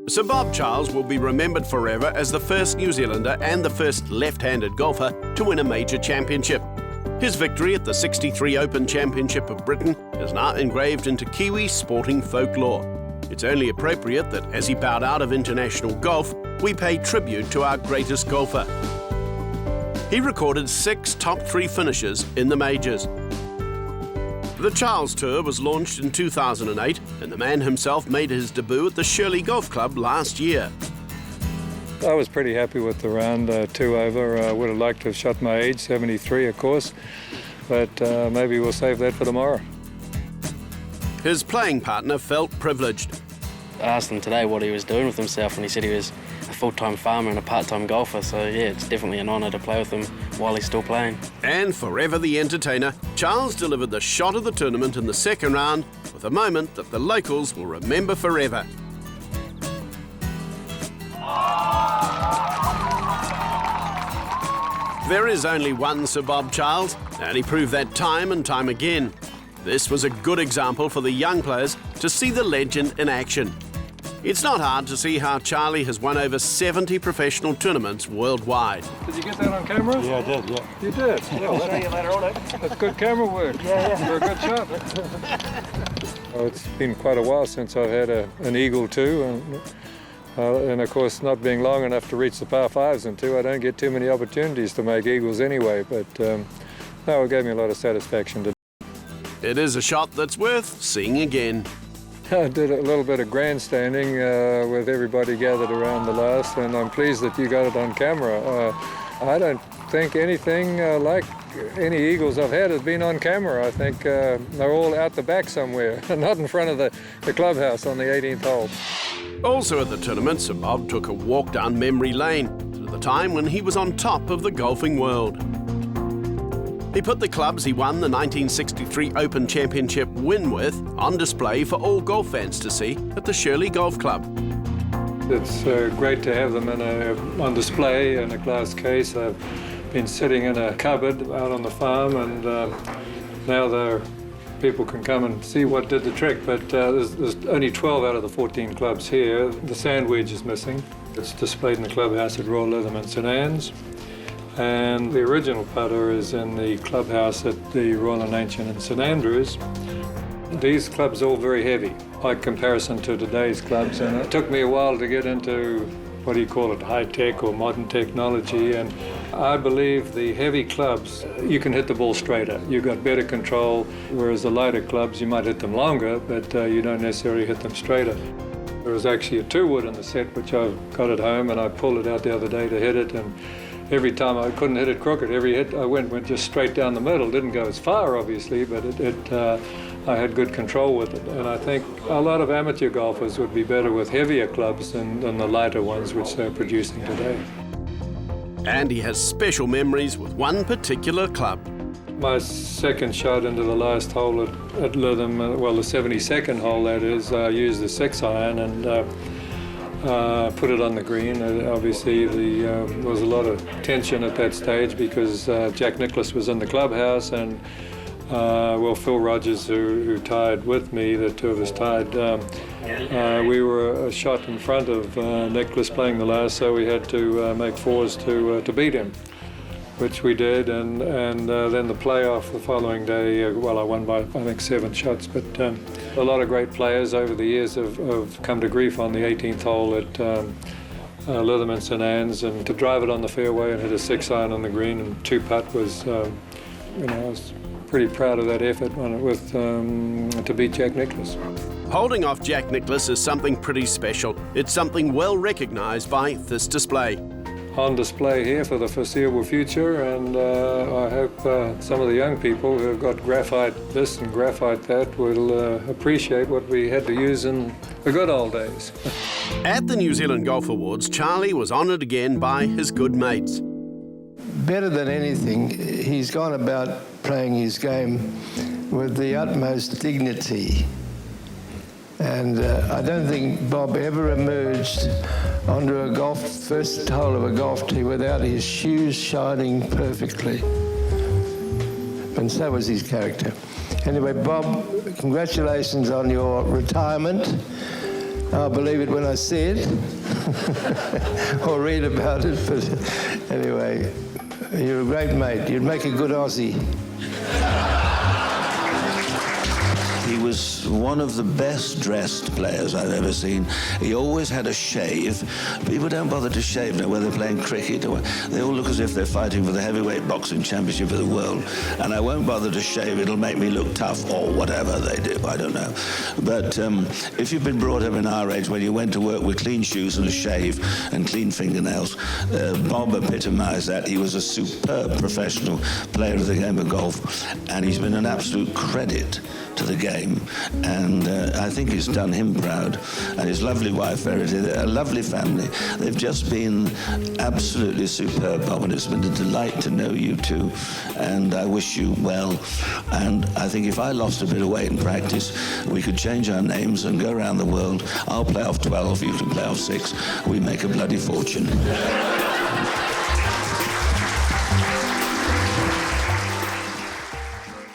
Sir Bob Charles will be remembered forever as the first New Zealander and the first left-handed golfer to win a major championship. His victory at the 63 Open Championship of Britain is now engraved into Kiwi sporting folklore. It's only appropriate that as he bowed out of international golf, we pay tribute to our greatest golfer. He recorded 6 top 3 finishes in the majors. The Charles Tour was launched in 2008, and the man himself made his debut at the Shirley Golf Club last year. I was pretty happy with the round, 2 over. I would have liked to have shot my age, 73 of course, but maybe we'll save that for tomorrow. His playing partner felt privileged. I asked him today what he was doing with himself, and he said he was a full-time farmer and a part-time golfer, so yeah, it's definitely an honour to play with him while he's still playing. And forever the entertainer, Charles delivered the shot of the tournament in the second round with a moment that the locals will remember forever. There is only one Sir Bob Charles, and he proved that time and time again. This was a good example for the young players to see the legend in action. It's not hard to see how Charlie has won over 70 professional tournaments worldwide. Did you get that on camera? Yeah, I did, yeah. You did? Well, I'll show you later on. that's good camera work. Yeah. You're a good shot. Well, it's been quite a while since I've had an eagle too, and of course, not being long enough to reach the par 5s and 2, I don't get too many opportunities to make eagles anyway, but no, it gave me a lot of satisfaction to. It is a shot that's worth seeing again. I did a little bit of grandstanding with everybody gathered around the last, and I'm pleased that you got it on camera. I don't think anything like any eagles I've had has been on camera. I think they're all out the back somewhere, not in front of the clubhouse on the 18th hole. Also at the tournament, Sir Bob took a walk down memory lane to the time when he was on top of the golfing world. He put the clubs he won the 1963 Open Championship win with on display for all golf fans to see at the Shirley Golf Club. It's great to have them on display in a glass case. I've been sitting in a cupboard out on the farm, and now people can come and see what did the trick, but there's only 12 out of the 14 clubs here. The sand wedge is missing. It's displayed in the clubhouse at Royal Leatherman St Anne's. And the original putter is in the clubhouse at the Royal and Ancient in St Andrews. These clubs are all very heavy by comparison to today's clubs, and it took me a while to get into, what do you call it, high-tech or modern technology, and I believe the heavy clubs, you can hit the ball straighter. You've got better control, whereas the lighter clubs, you might hit them longer, but you don't necessarily hit them straighter. There was actually a 2-wood in the set, which I've got at home, and I pulled it out the other day to hit it, and every time I couldn't hit it crooked. Every hit I went just straight down the middle. Didn't go as far, obviously, but I had good control with it. And I think a lot of amateur golfers would be better with heavier clubs than the lighter ones which they're producing today. And he has special memories with one particular club. My second shot into the last hole at Lytham, well, the 72nd hole that is, I used the 6-iron and put it on the green. Obviously, there was a lot of tension at that stage because Jack Nicklaus was in the clubhouse, and Phil Rogers, who tied with me, the two of us tied. We were a shot in front of Nicklaus playing the last, so we had to make 4s to beat him, which we did. And then the playoff the following day, I won by, I think, 7 shots. But a lot of great players over the years have come to grief on the 18th hole at Leatherman St Anne's, and to drive it on the fairway and hit a 6-iron on the green and 2-putt was, I was pretty proud of that effort to beat Jack Nicklaus. Holding off Jack Nicklaus is something pretty special. It's something well recognised by this display. On display here for the foreseeable future, and I hope some of the young people who have got graphite this and graphite that will appreciate what we had to use in the good old days. At the New Zealand Golf Awards, Charlie was honoured again by his good mates. Better than anything, he's gone about playing his game with the utmost dignity. And I don't think Bob ever emerged onto a first hole of a golf tee without his shoes shining perfectly. And so was his character. Anyway, Bob, congratulations on your retirement. I'll believe it when I see it or read about it. But anyway, you're a great mate. You'd make a good Aussie. He was one of the best dressed players I've ever seen. He always had a shave. People don't bother to shave now, whether they're playing cricket or they all look as if they're fighting for the heavyweight boxing championship of the world. And I won't bother to shave. It'll make me look tough or whatever they do. I don't know. But if you've been brought up in our age when you went to work with clean shoes and a shave and clean fingernails, Bob epitomised that. He was a superb professional player of the game of golf, and he's been an absolute credit to the game, and I think it's done him proud, and his lovely wife Verity, a lovely family. They've just been absolutely superb, Bob, and it's been a delight to know you two, and I wish you well. And I think if I lost a bit of weight in practice, we could change our names and go around the world. I'll play off 12, you can play off 6. We make a bloody fortune.